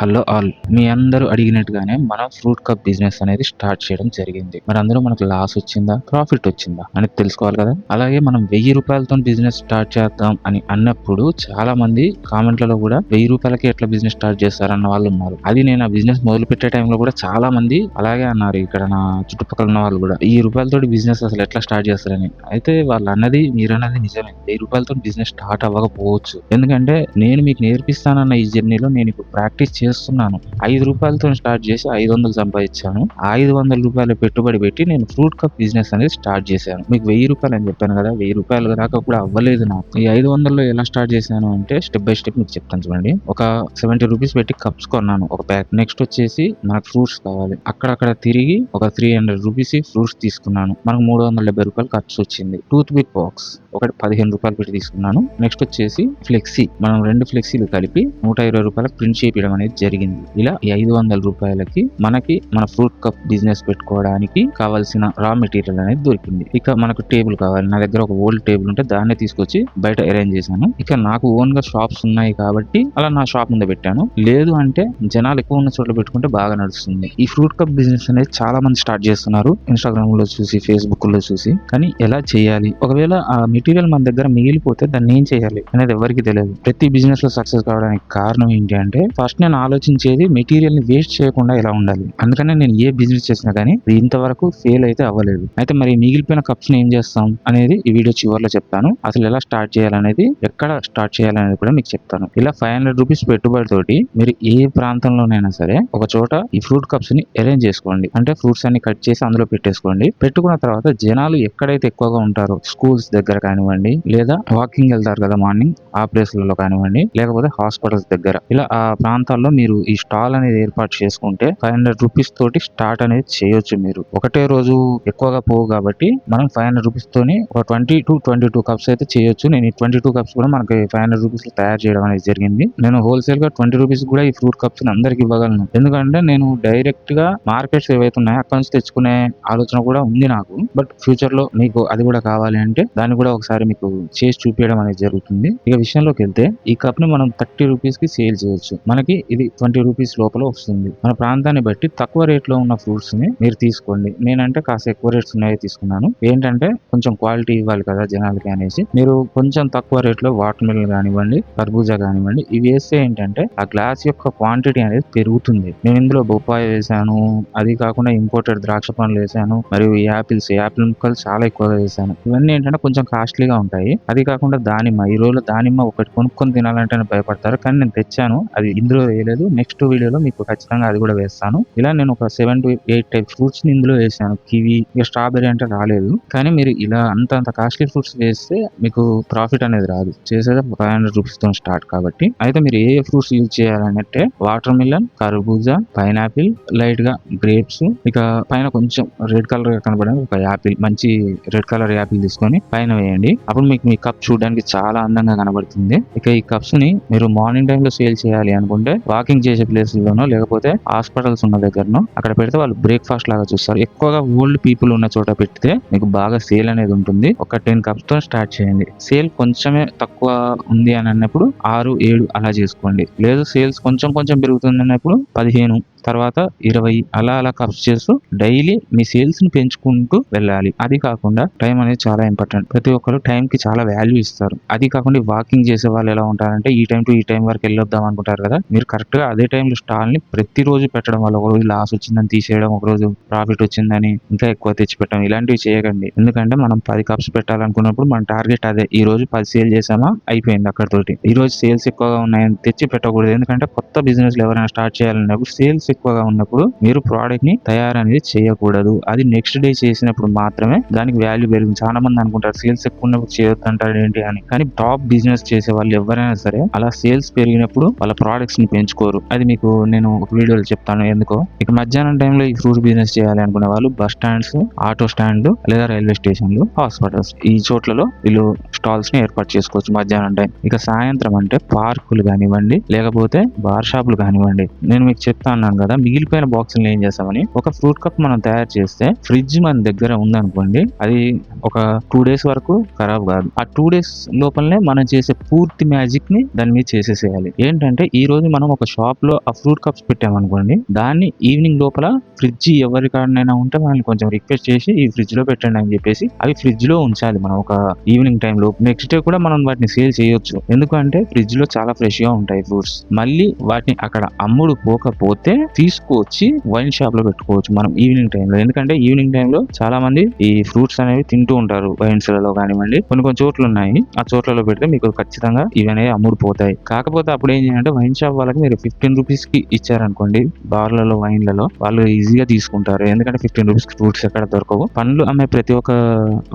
Hello all, మీ అందరూ అడిగినట్టుగానే మనం fruit cup business అనేది స్టార్ట్ చేయడం జరిగింది. మరి అందులో మనకు లాస్ వచ్చిందా, ప్రాఫిట్ వచ్చిందా అనేది తెలుసుకోవాలి కదా. అలాగే మనం 1000 రూపాయలతో బిజినెస్ స్టార్ట్ చేద్దాం అని అన్నప్పుడు చాలా మంది కామెంట్లలో కూడా 1000 రూపాయలకి ఎట్లా బిజినెస్ స్టార్ట్ చేస్తారన్న వాళ్ళు ఉన్నారు. అది నేను ఆ బిజినెస్ మొదలు పెట్టే టైంలో కూడా చాలా మంది అలాగే అన్నారు. ఇక్కడ నా చుట్టుపక్కల ఉన్న వాళ్ళు కూడా 1000 రూపాయలతో బిజినెస్ అసలు ఎట్లా స్టార్ట్ చేస్తారని. అయితే వాళ్ళు అన్నది మీరన్నది నిజమే. 1000 రూపాయలతో బిజినెస్ స్టార్ట్ అవ్వకపోవచ్చు. ఎందుకంటే నేను మీకు నేర్పిస్తానన్న ఈ జర్నీలో నేను ఇప్పుడు ప్రాక్టీస్ చేస్తున్నాను. 5 రూపాయలతో స్టార్ట్ చేసి 500 సంపాదించాను. 500 రూపాయలు పెట్టుబడి పెట్టి నేను ఫ్రూట్ కప్ బిజినెస్ అనేది స్టార్ట్ చేశాను. మీకు 1000 రూపాయలు అని చెప్పాను కదా, 1000 రూపాయలు దాకా కూడా అవ్వలేదు నాకు. ఈ 500లో ఎలా స్టార్ట్ చేశాను అంటే స్టెప్ బై స్టెప్ మీకు చెప్తాను చూడండి. ఒక 70 రూపీస్ పెట్టి కప్స్ కొన్నాను ఒక ప్యాక్. నెక్స్ట్ వచ్చేసి నాకు ఫ్రూట్స్ కావాలి. అక్కడక్కడ తిరిగి ఒక 300 రూపీస్ ఫ్రూట్స్ తీసుకున్నాను. మనకు 370 రూపాయలు ఖర్చు వచ్చింది. టూత్ పిక్ బాక్స్ ఒకటి 15 రూపాయలు పెట్టి తీసుకున్నాను. నెక్స్ట్ వచ్చేసి ఫ్లెక్సీ, మనం 2 ఫ్లెక్సీలు కలిపి 120 రూపాయలకు ప్రింట్ చేయించడం అనేది జరిగింది. ఇలా ఈ 500 రూపాయలకి మనకి మన ఫ్రూట్ కప్ బిజినెస్ పెట్టుకోవడానికి కావాల్సిన రా మెటీరియల్ అనేది దొరికింది. ఇక మనకు టేబుల్ కావాలి. నా దగ్గర ఒక ఓల్డ్ టేబుల్ ఉంటే దాన్ని తీసుకొచ్చి బయట అరేంజ్ చేశాను. ఇక నాకు ఓన్ గా షాప్స్ ఉన్నాయి కాబట్టి అలా నా షాప్ ముందు పెట్టాను. లేదు అంటే జనాలు ఎక్కువ ఉన్న చోట్ల పెట్టుకుంటే బాగా నడుస్తుంది. ఈ ఫ్రూట్ కప్ బిజినెస్ అనేది చాలా మంది స్టార్ట్ చేస్తున్నారు, ఇన్స్టాగ్రామ్ లో చూసి, ఫేస్బుక్ లో చూసి. కానీ ఎలా చేయాలి, ఒకవేళ ఆ మెటీరియల్ మన దగ్గర మిగిలిపోతే దాన్ని ఏం చేయాలి అనేది ఎవరికి తెలియదు. ప్రతి బిజినెస్ లో సక్సెస్ కావడానికి కారణం ఏంటి అంటే ఫస్ట్ నేను ఆలోచించేది మెటీరియల్ ని వేస్ట్ చేయకుండా ఎలా ఉండాలి. అందుకనే నేను ఏ బిజినెస్ చేసినా కానీ ఇంతవరకు ఫెయిల్ అయితే అవ్వలేదు. అయితే మరి మిగిలిపోయిన కప్స్ ని ఏం చేస్తాం అనేది ఈ వీడియో చివరిలో చెప్తాను. అసలు ఎలా స్టార్ట్ చేయాలనేది, ఎక్కడ స్టార్ట్ చేయాలనేది కూడా మీకు చెప్తాను. ఇలా 500 రూపీస్ పెట్టుబడితోటి మీరు ఏ ప్రాంతంలోనైనా సరే ఒక చోట ఈ ఫ్రూట్ కప్స్ ని అరేంజ్ చేసుకోండి. అంటే ఫ్రూట్స్ అన్ని కట్ చేసి అందులో పెట్టేసుకోండి. పెట్టుకున్న తర్వాత జనాలు ఎక్కడైతే ఎక్కువగా ఉంటారో, స్కూల్స్ దగ్గర కానివ్వండి, లేదా వాకింగ్ వెళ్తారు కదా మార్నింగ్, ఆ ప్లేస్లలో కానివ్వండి, లేకపోతే హాస్పిటల్స్ దగ్గర, ఇలా ఆ ప్రాంతాల్లో మీరు ఈ స్టాల్ అనేది ఏర్పాటు చేసుకుంటే 500 రూపీస్ తోటి స్టార్ట్ అనేది చేయొచ్చు. మీరు ఒకటే రోజు ఎక్కువగా పోవు కాబట్టి మనం 500 రూపీస్ తోని ఒక 20 to 22 కప్స్ అయితే చేయొచ్చు. నేను ఈ 22 కప్స్ కూడా మనకి 500 రూపీస్ లో తయారు చేయడం అనేది జరిగింది. నేను హోల్సేల్ గా 20 రూపీస్ కూడా ఈ ఫ్రూట్ కప్స్ అందరికి ఇవ్వగలను. ఎందుకంటే నేను డైరెక్ట్ గా మార్కెట్స్ ఏవైతే ఉన్నాయో అక్కడ నుంచి తెచ్చుకునే ఆలోచన కూడా ఉంది నాకు. బట్ ఫ్యూచర్ లో మీకు అది కూడా కావాలి అంటే దాన్ని కూడా ఒకసారి మీకు చేసి చూపించడం అనేది జరుగుతుంది. ఇక విషయంలోకి వెళ్తే ఈ కప్ ని మనం 30 రూపీస్ కి సేల్ చేయొచ్చు. మనకి ఇది 20 రూపీస్ లోపల వస్తుంది. మన ప్రాంతాన్ని బట్టి తక్కువ రేట్ లో ఉన్న ఫ్రూట్స్ ని మీరు తీసుకోండి. నేనంటే కాస్త ఎక్కువ రేట్స్ ఉన్నాయో తీసుకున్నాను. ఏంటంటే కొంచెం క్వాలిటీ ఇవ్వాలి కదా జనాలకి అనేసి మీరు కొంచెం తక్కువ రేట్ లో వాటర్ మిలన్ కానివ్వండి, కర్బూజా కానివ్వండి, ఇవి వేస్తే ఏంటంటే ఆ గ్లాస్ యొక్క క్వాంటిటీ అనేది పెరుగుతుంది. నేను ఇందులో బొప్పాయి వేసాను, అది కాకుండా ఇంపోర్టెడ్ ద్రాక్ష పండ్లు వేసాను, మరియు యాపిల్ ముక్కలు చాలా ఎక్కువగా వేసాను. ఇవన్నీ ఏంటంటే కొంచెం కాస్ట్లీగా ఉంటాయి. అది కాకుండా దానిమ్మ, ఈ రోజులో దానిమ్మ ఒకటి కొనుక్కొని తినాలంటే భయపడతారు, కానీ నేను తెచ్చాను. అది ఇందులో వేయలేదు. నెక్స్ట్ వీడియోలో మీకు ఖచ్చితంగా అది కూడా వేస్తాను. ఇలా నేను ఒక 7 to 8 టైప్ ఫ్రూట్స్ ని ఇందులో వేసాను. కివి, ఇక స్ట్రాబెరీ అంటే రాలేదు. కానీ మీరు ఇలా అంత కాస్ట్లీ ఫ్రూట్స్ వేస్తే మీకు ప్రాఫిట్ అనేది రాదు. చేసేది 500 రూపీస్ తో స్టార్ట్ కాబట్టి. అయితే మీరు ఏ ఫ్రూట్స్ యూజ్ చేయాలంటే వాటర్ మిలన్, కర్బూజా, పైనాపిల్, లైట్ గా గ్రేప్స్, ఇక పైన కొంచెం రెడ్ కలర్ గా కనబడే ఒక యాపిల్, మంచి రెడ్ కలర్ యాపిల్ తీసుకొని పైన వేయండి. అప్పుడు మీకు మీ కప్ చూడడానికి చాలా అందంగా కనబడుతుంది. ఇక ఈ కప్స్ ని మీరు మార్నింగ్ టైమ్ లో సేల్ చేయాలి అనుకుంటే వాకింగ్ చేసే ప్లేస్ లోనో, లేకపోతే హాస్పిటల్స్ ఉన్న దగ్గరనో అక్కడ పెడితే వాళ్ళు బ్రేక్ఫాస్ట్ లాగా చూస్తారు. ఎక్కువగా ఓల్డ్ పీపుల్ ఉన్న చోట పెడితే మీకు బాగా సేల్ అనేది ఉంటుంది. ఒక 10 కప్స్ తో స్టార్ట్ చేయండి. సేల్ కొంచెమే తక్కువ ఉంది అని అన్నప్పుడు 6, 7 అలా చేసుకోండి. లేదు సేల్స్ కొంచెం పెరుగుతుంది అన్నప్పుడు 15, తర్వాత 20 అలా కప్స్ చేస్తూ డైలీ మీ సేల్స్ ని పెంచుకుంటూ వెళ్ళాలి. అది కాకుండా టైం అనేది చాలా ఇంపార్టెంట్. ప్రతి ఒక్కరు టైం కి చాలా వాల్యూ ఇస్తారు. అది కాకుండా వాకింగ్ చేసే వాళ్ళు ఎలా ఉంటారంటే ఈ టైం టు ఈ టైం వరకు వెళ్ళొద్దాం అనుకుంటారు కదా. మీరు కరెక్ట్ గా అదే టైంలో స్టాల్ ని ప్రతిరోజు పెట్టడం వల్ల ఒక రోజు లాస్ వచ్చిందని తీసేయడం, ఒక రోజు ప్రాఫిట్ వచ్చిందని ఇంకా ఎక్కువ తెచ్చి పెట్టడం, ఇలాంటివి చేయకండి. ఎందుకంటే మనం 10 కప్స్ పెట్టాలనుకున్నప్పుడు మన టార్గెట్ అదే. ఈ రోజు 10 సేల్ చేసామా అయిపోయింది అక్కడతోటి. ఈ రోజు సేల్స్ ఎక్కువగా ఉన్నాయని తెచ్చి పెట్టకూడదు. ఎందుకంటే కొత్త బిజినెస్ ఎవరైనా స్టార్ట్ చేయాలన్నప్పుడు సేల్స్ ఎక్కువగా ఉన్నప్పుడు మీరు ప్రోడక్ట్ ని తయారు అనేది చేయకూడదు. అది నెక్స్ట్ డే చేసినప్పుడు మాత్రమే దానికి వాల్యూ పెరుగుతుంది. చాలా మంది అనుకుంటారు సేల్స్ ఎక్కువ ఉన్నప్పుడు చేయొద్దు అంటారు ఏంటి అని. కానీ టాప్ బిజినెస్ చేసే వాళ్ళు ఎవరైనా సరే అలా సేల్స్ పెరిగినప్పుడు వాళ్ళ ప్రోడక్ట్స్ ని పెంచుకోరు. అది మీకు నేను ఒక వీడియోలో చెప్తాను ఎందుకో. ఇక మధ్యాహ్నం టైంలో ఈ ఫ్రూట్ బిజినెస్ చేయాలి అనుకునే వాళ్ళు బస్ స్టాండ్స్, ఆటో స్టాండ్, లేదా రైల్వే స్టేషన్లు, హాస్పిటల్స్, ఈ చోట్లలో వీళ్ళు స్టాల్స్ ని ఏర్పాటు చేసుకోవచ్చు మధ్యాహ్నం టైం. ఇక సాయంత్రం అంటే పార్కులు కానివ్వండి, లేకపోతే బార్ షాపులు కానివ్వండి. నేను మీకు చెప్తా అన్నాను కదా మిగిలిపోయిన బాక్సులు ఏం చేస్తామని. ఒక ఫ్రూట్ కప్ మనం తయారు చేస్తే ఫ్రిడ్జ్ మన దగ్గర ఉందనుకోండి, అది ఒక 2 days వరకు ఖరాబ్ కాదు. ఆ 2 days లోపలనే మనం చేసే పూర్తి మ్యాజిక్ ని దాని మీద చేసేసేయాలి. ఏంటంటే ఈ రోజు మనం ఒక షాప్ లో ఆ ఫ్రూట్ కప్స్ పెట్టామనుకోండి, దాన్ని ఈవినింగ్ లోపల ఫ్రిడ్జ్ ఎవరికాడనైనా ఉంటే వాళ్ళని కొంచెం రిక్వెస్ట్ చేసి ఈ ఫ్రిడ్జ్ లో పెట్టండి అని చెప్పేసి అవి ఫ్రిడ్జ్ లో ఉంచాలి మనం ఒక ఈవినింగ్ టైం లో. నెక్స్ట్ డే కూడా మనం వాటిని సేల్ చేయొచ్చు, ఎందుకంటే ఫ్రిడ్జ్ లో చాలా ఫ్రెష్ గా ఉంటాయి ఫ్రూట్స్. మళ్ళీ వాటిని అక్కడ అమ్ముడు పోకపోతే తీసుకొచ్చి వైన్ షాప్ లో పెట్టుకోవచ్చు మనం ఈవినింగ్ టైంలో. ఎందుకంటే ఈవినింగ్ టైంలో చాలా మంది ఈ ఫ్రూట్స్ అనేవి తింటూ ఉంటారు, వైన్స్ లలో కానివ్వండి, కొన్ని చోట్ల ఉన్నాయి. ఆ చోట్లలో పెడితే మీకు ఖచ్చితంగా ఇవి అనేవి అమ్ముడు పోతాయి. కాకపోతే అప్పుడు ఏం చేయాలంటే వైన్ షాప్ వాళ్ళకి మీరు 15 రూపీస్ కి ఇచ్చారనుకోండి, బార్లలో వైన్లలో వాళ్ళు ఈజీగా తీసుకుంటారు. ఎందుకంటే 15 రూపీస్ ఫ్రూట్స్ ఎక్కడ దొరకవు. పండ్లు అమ్మే ప్రతి ఒక్క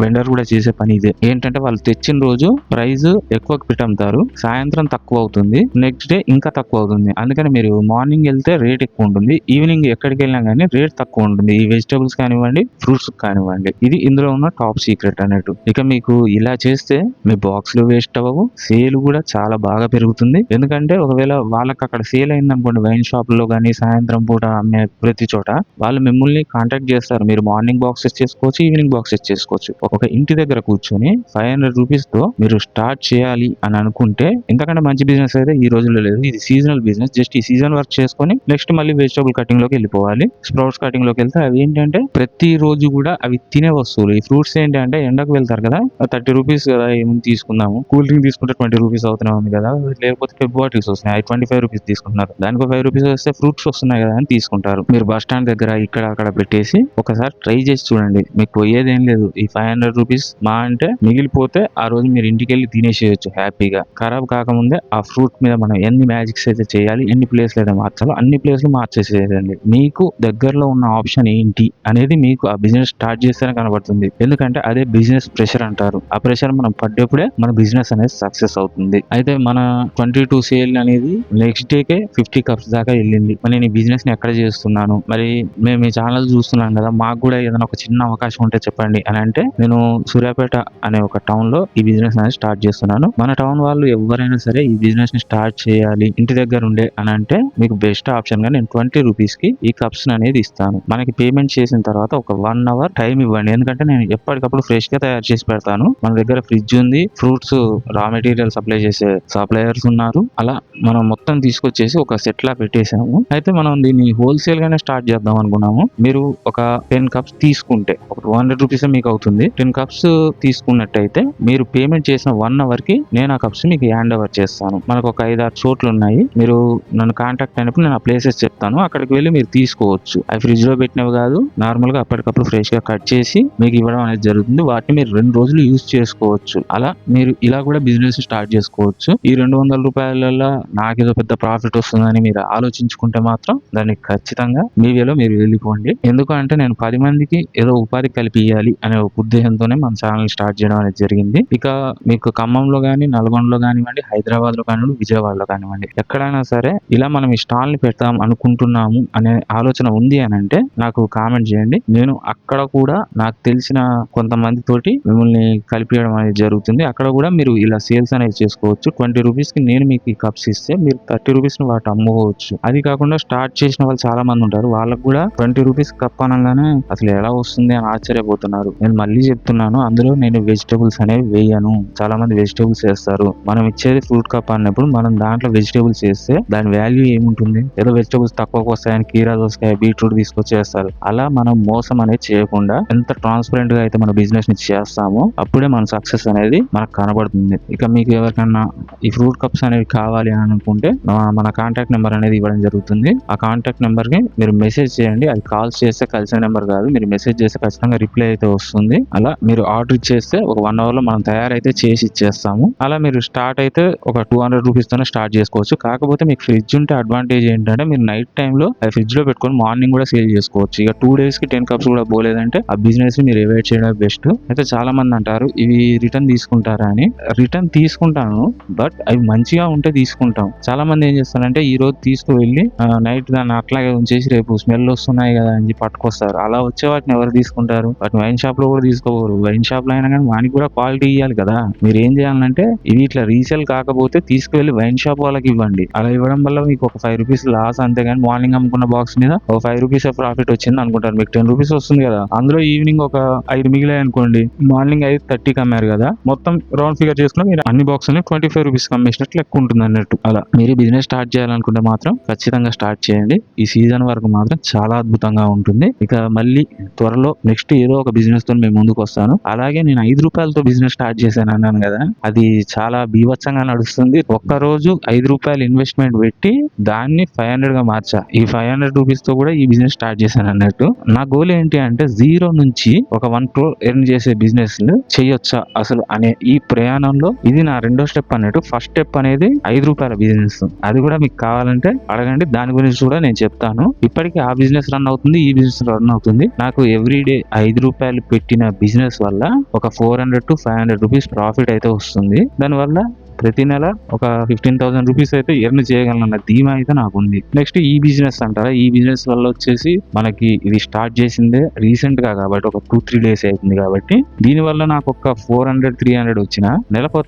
వెండర్ కూడా చేసే పని ఇదే. ఏంటంటే వాళ్ళు తెచ్చిన రోజు ప్రైస్ ఎక్కువ పెట్టి అమ్ముతారు, సాయంత్రం తక్కువ అవుతుంది, నెక్స్ట్ డే ఇంకా తక్కువ అవుతుంది. అందుకని మీరు మార్నింగ్ వెళ్తే రేట్ ఎక్కువ ఉంటుంది, ఈవినింగ్ ఎక్కడికి వెళ్ళినా కానీ రేట్ తక్కువ ఉంటుంది, ఈ వెజిటబుల్స్ కానివ్వండి, ఫ్రూట్స్ కానివ్వండి. ఇది ఇందులో ఉన్న టాప్ సీక్రెట్ అన్నట్టు. ఇక మీకు ఇలా చేస్తే మీ బాక్స్లు వేస్ట్ అవ్వవు, సేల్ కూడా చాలా బాగా పెరుగుతుంది. ఎందుకంటే ఒకవేళ వాళ్ళకి అక్కడ సేల్ అయింది అనుకోండి, వైన్ షాప్ లో కానీ సాయంత్రం పూట అమ్మే ప్రతి చోట వాళ్ళు మిమ్మల్ని కాంటాక్ట్ చేస్తారు. మీరు మార్నింగ్ బాక్సెస్ చేసుకోవచ్చు, ఈవినింగ్ బాక్సెస్ చేసుకోవచ్చు. ఒక ఇంటి దగ్గర కూర్చొని 500 రూపీస్ తో మీరు స్టార్ట్ చేయాలి అని అనుకుంటే, ఎందుకంటే మంచి బిజినెస్ అయితే ఈ రోజుల్లో లేదు. ఇది సీజనల్ బిజినెస్. జస్ట్ ఈ సీజన్ వర్క్ చేసుకొని నెక్స్ట్ మళ్ళీ వెజిటబుల్ కటింగ్ లోకి వెళ్ళిపోవాలి. స్ప్రౌట్స్ కటింగ్ లోకి వెళ్తే అవి ఏంటంటే ప్రతి రోజు కూడా అవి తినే వస్తువులు. ఈ ఫ్రూట్స్ ఏంటంటే ఎండకు వెళ్తారు కదా, 30 రూపీస్ కదా ఏమి తీసుకుందాము, కూల్ డ్రింక్ తీసుకుంటే 20 రూపీస్ అవుతూనే ఉంది కదా, లేకపోతే పెప్ బాటిల్స్ వస్తున్నాయి, 25 రూపీస్ తీసుకుంటున్నారు, దానికి 5 రూపీస్ వస్తే ఫ్రూట్స్ వస్తున్నాయి కదా అని తీసుకుంటారు. మీరు బస్ స్టాండ్ దగ్గర ఇక్కడ అక్కడ పెట్టేసి ఒకసారి ట్రై చేసి చూడండి, మీకు పోయేదేం లేదు. ఈ 500 రూపీస్ మా అంటే మిగిలిపోతే ఆ రోజు మీరు ఇంటికి వెళ్ళి తినేసేయచ్చు హ్యాపీగా. ఖరాబ్ కాకముందే ఆ ఫ్రూట్ మీద మనం ఎన్ని మ్యాజిక్స్ అయితే చేయాలి, ఎన్ని ప్లేస్లు అయితే మార్చాలో అన్ని ప్లేస్లు మార్చేసేయండి. మీకు దగ్గరలో ఉన్న ఆప్షన్ ఏంటి అనేది మీకు ఆ బిజినెస్ స్టార్ట్ చేస్తేనే కనబడుతుంది. ఎందుకంటే అదే బిజినెస్ ప్రెషర్ అంటారు. ఆ ప్రెషర్ మనం పడ్డప్పుడే మన బిజినెస్ అనేది సక్సెస్ అవుతుంది. అయితే మన 22 సేల్ అనేది నెక్స్ట్ డేకే 50 కప్స్ దాకా వెళ్ళింది. మరి నేను ఈ బిజినెస్ ని ఎక్కడ చేస్తున్నాను, మరి మేము ఈ ఛానల్ చూస్తున్నాం కదా, మాకు కూడా ఏదైనా ఒక చిన్న అవకాశం ఉంటే చెప్పండి అని అంటే, నేను సూర్యాపేట అనే ఒక టౌన్ లో ఈ బిజినెస్ అనేది స్టార్ట్ చేస్తున్నాను. మన టౌన్ వాళ్ళు ఎవరైనా సరే ఈ బిజినెస్ ని స్టార్ట్ చేయాలి ఇంటి దగ్గర ఉండే అని అంటే, మీకు బెస్ట్ ఆప్షన్ గా నేను 20 రూపీస్ కి ఈ కప్స్ అనేది ఇస్తాను. మనకి పేమెంట్ చేసిన తర్వాత ఒక 1 అవర్ టైం ఇవ్వండి, ఎందుకంటే నేను ఎప్పటికప్పుడు ఫ్రెష్ గా తయారు చేసి పెడతాను. మన దగ్గర ఫ్రిడ్జ్ ఉంది, ఫ్రూట్స్ రా మెటీరియల్ సప్లై చేసే సప్లయర్స్ ఉన్నారు. అలా మనం మొత్తం తీసుకొచ్చేసి ఒక సెట్ లా పెట్టేసాము. అయితే మనం దీన్ని హోల్సేల్ గానే స్టార్ట్ చేద్దాం అనుకున్నాము. మీరు ఒక 10 కప్స్ తీసుకుంటే ఒక 200 రూపీస్ మీకు అవుతుంది. 10 కప్స్ తీసుకున్నట్టయితే మీరు పేమెంట్ చేసిన 1 అవర్ కి నేను ఆ కప్స్ మీకు హ్యాండ్ ఓవర్ చేస్తాను. మనకు ఒక 5-6 చోట్లు ఉన్నాయి, మీరు నన్ను కాంటాక్ట్ అయినప్పుడు నేను ఆ ప్లేసెస్ చెప్తాను, అక్కడికి వెళ్ళి మీరు తీసుకోవచ్చు. అవి ఫ్రిడ్జ్ లో పెట్టినవి కాదు, నార్మల్ గా అప్పటికప్పుడు ఫ్రెష్ గా కట్ చేసి మీకు ఇవ్వడం అనేది జరుగుతుంది. వాటిని మీరు 2 రోజులు యూజ్ చేసుకోవచ్చు. అలా మీరు ఇలా కూడా బిజినెస్ స్టార్ట్ చేసుకోవచ్చు. ఈ 200 రూపాయలలో నాకేదో పెద్ద ప్రాఫిట్ వస్తుందని మీరు ఆలోచించుకుంటే మాత్రం దాన్ని ఖచ్చితంగా మీ వేలో మీరు వెళ్ళిపోండి. ఎందుకంటే నేను 10 మందికి ఏదో ఉపాధి కల్పించాలి అనే ఒక ఉద్దేశంతోనే మన ఛానల్ స్టార్ట్ చేయడం అనేది జరిగింది. ఇక మీకు ఖమ్మంలో కానీ, నల్గొండలో కానివ్వండి, హైదరాబాద్ లో కానివ్వండి, విజయవాడలో కానివ్వండి, ఎక్కడైనా సరే ఇలా మనం ఈ స్టాల్ ని పెడతాం అనుకుంటున్నాము అనే ఆలోచన ఉంది అని అంటే నాకు కామెంట్ చేయండి. నేను అక్కడ కూడా నాకు తెలిసిన కొంతమంది తోటి మిమ్మల్ని కలిపియడం అనేది జరుగుతుంది. అక్కడ కూడా మీరు ఇలా సేల్స్ అనేది చేసుకోవచ్చు. 20 రూపీస్ కి నేను మీకు ఈ కప్స్ ఇస్తే మీరు 30 రూపీస్ ని వాటి అమ్ముకోవచ్చు. అది కాకుండా స్టార్ట్ చేసిన వాళ్ళు చాలా మంది ఉంటారు, వాళ్ళకు కూడా 20 రూపీస్ కప్ అనగానే అసలు ఎలా వస్తుంది అని ఆశ్చర్యపోతున్నారు. నేను మళ్ళీ చెప్తున్నాను, అందులో నేను వెజిటబుల్స్ అనేవి వేయను. చాలా మంది వెజిటబుల్స్ వేస్తారు. మనం ఇచ్చేది ఫ్రూట్ కప్ అన్నప్పుడు మనం దాంట్లో వెజిటబుల్స్ వేస్తే దాని వాల్యూ ఏముంటుంది? ఏదో వెజిటబుల్స్ తక్కువకు వస్తాయని కీరా దోసకాయ బీట్రూట్ తీసుకొచ్చేస్తారు. అలా మనం మోసం అనేది చేయకుండా ఎంత ట్రాన్స్పరెంట్ గా అయితే మన బిజినెస్ ని చేస్తామో అప్పుడే మన సక్సెస్ అనేది మనకు కనబడుతుంది. ఇక మీకు ఎవరికన్నా ఈ ఫ్రూట్ కప్స్ అనేవి కావాలి అని అనుకుంటే మన కాంటాక్ట్ నెంబర్ అనేది ఇవ్వడం జరుగుతుంది. ఆ కాంటాక్ట్ నెంబర్ కి మీరు మెసేజ్ చేయండి. అది కాల్స్ చేస్తే కలిసిన నెంబర్ కాదు, మీరు మెసేజ్ చేస్తే ఖచ్చితంగా రిప్లై అయితే వస్తుంది. అలా మీరు ఆర్డర్ ఇచ్చేస్తే ఒక 1 అవర్ లో మనం తయారైతే చేసి ఇచ్చేస్తాము. అలా మీరు స్టార్ట్ అయితే ఒక 200 రూపీస్ తోనే స్టార్ట్ చేసుకోవచ్చు. కాకపోతే మీకు ఫ్రిడ్జ్ ఉంటే అడ్వాంటేజ్ ఏంటంటే మీరు నైట్ టైమ్ లో అది ఫ్రిడ్జ్ లో పెట్టుకొని మార్నింగ్ కూడా సేల్ చేసుకోవచ్చు. ఇక 2 days కి 10 కప్స్ కూడా పోలేదంటే ఆ బిజినెస్ ని మీరు అవాయిడ్ చేయడం బెస్ట్. అయితే చాలా మంది అంటారు ఇవి రిటర్న్ తీసుకుంటారా అని. రిటర్న్ తీసుకుంటాను, బట్ అవి మంచిగా ఉంటే తీసుకుంటాం. చాలా మంది ఏం చేస్తారంటే ఈ రోజు తీసుకువెళ్ళి నైట్ దాన్ని అట్లాగే ఉంచేసి రేపు స్మెల్ వస్తున్నాయి కదా అని పట్టుకొస్తారు. అలా వచ్చే వాటిని ఎవరు తీసుకుంటారు? వాటిని వైన్ షాప్ లో కూడా తీసుకోరు. వైన్ షాప్ లో అయినా కానీ వానికి కూడా క్వాలిటీ ఇవ్వాలి కదా. మీరు ఏం చేయాలంటే ఇవి ఇట్లా రీసేల్ కాకపోతే తీసుకువెళ్ళి వైన్ షాప్ వాళ్ళకి ఇవ్వండి. అలా ఇవ్వడం వల్ల మీకు ఒక 5 రూపీస్ లాస్, అంతేగాని మార్నింగ్ అమ్ముకున్న బాక్స్ మీద ఒక 5 రూపీస్ ప్రాఫిట్ వచ్చింది అనుకుంటారు. మీకు 10 రూపీస్ వస్తుంది కదా, అందులో ఈవినింగ్ ఒక 5 మిగిలాయి అనుకోండి, మార్నింగ్ 30కి అమ్మారు కదా, మొత్తం రౌండ్ ఫిగర్ చేసుకుని మీరు అన్ని బాక్స్ 25 రూపీస్ అమ్మేసినట్లు లెక్క ఉంటుంది అన్నట్టు. అలా మీరు బిజినెస్ స్టార్ట్ చేయాలనుకుంటే మాత్రం ఖచ్చితంగా స్టార్ట్ చేయండి. ఈ సీజన్ వరకు మాత్రం చాలా అద్భుతంగా ఉంటుంది. ఇక మళ్ళీ త్వరలో నెక్స్ట్ ఏదో ఒక బిజినెస్ తో మేము ముందుకు వస్తాను. అలాగే నేను 5 రూపాయలతో బిజినెస్ స్టార్ట్ చేశాను అన్నాను కదా, అది చాలా బీభత్సంగా నడుస్తుంది. ఒక్కరోజు 5 రూపాయలు ఇన్వెస్ట్మెంట్ పెట్టి దాన్ని 500 గా మార్చా. ఈ 500 రూపీస్ తో కూడా ఈ బిజినెస్ స్టార్ట్ చేశాను అన్నట్టు. నా గోల్ ఏంటి అంటే జీరో నుంచి ఒక 1 crore ఎర్న్ చేసే బిజినెస్ చేయొచ్చా అసలు అనే ఈ ప్రయాణంలో ఇది నా రెండో స్టెప్ అన్నట్టు. ఫస్ట్ స్టెప్ అనేది 5 రూపాయల బిజినెస్. అది కూడా మీకు కావాలంటే అడగండి, దాని గురించి కూడా నేను చెప్తాను. ఇప్పటికీ ఆ బిజినెస్ రన్ అవుతుంది, ఈ బిజినెస్ రన్ అవుతుంది. నాకు ఎవ్రీ డే 5 రూపాయలు పెట్టిన బిజినెస్ వల్ల ఒక 400 to 500 రూపీస్ ప్రాఫిట్ అయితే వస్తుంది. దానివల్ల ప్రతి నెల ఒక 15,000 రూపీస్ అయితే ఎర్న్ చేయగలనన్న ధీమా అయితే నాకు ఉంది. నెక్స్ట్ ఈ బిజినెస్ అంటారా, ఈ బిజినెస్ వల్ల వచ్చేసి మనకి ఇది స్టార్ట్ చేసిందే రీసెంట్ గా కాబట్టి ఒక 2-3 డేస్ అవుతుంది కాబట్టి దీని వల్ల నాకు ఒక 400-300 వచ్చిన నెలకు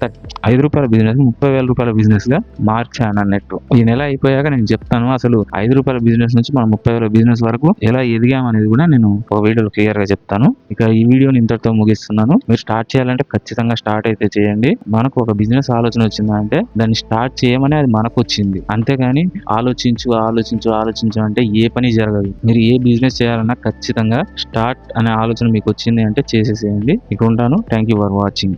5 రూపాయల బిజినెస్ 30,000 రూపాయల బిజినెస్ గా మార్చాను అన్నట్టు. ఈ నెల అయిపోయాక నేను చెప్తాను అసలు 5 రూపాయల బిజినెస్ నుంచి మనం 30,000 బిజినెస్ వరకు ఎలా ఎదిగామనేది కూడా నేను ఒక వీడియోలో క్లియర్ గా చెప్తాను. ఇక ఈ వీడియోని ఇంతటితో ముగిస్తున్నాను. మీరు స్టార్ట్ చేయాలంటే ఖచ్చితంగా స్టార్ట్ అయితే చేయండి. మనకు ఒక బిజినెస్ ఆలోచన వచ్చిందంటే దాన్ని స్టార్ట్ చేయమని అది మనకు వచ్చింది, అంతేగాని ఆలోచించు అంటే ఏ పని జరగదు. మీరు ఏ బిజినెస్ చేయాలన్నా ఖచ్చితంగా స్టార్ట్ అనే ఆలోచన మీకు వచ్చింది అంటే చేసేసేయండి. ఇక ఉంటాను. Thank you for watching.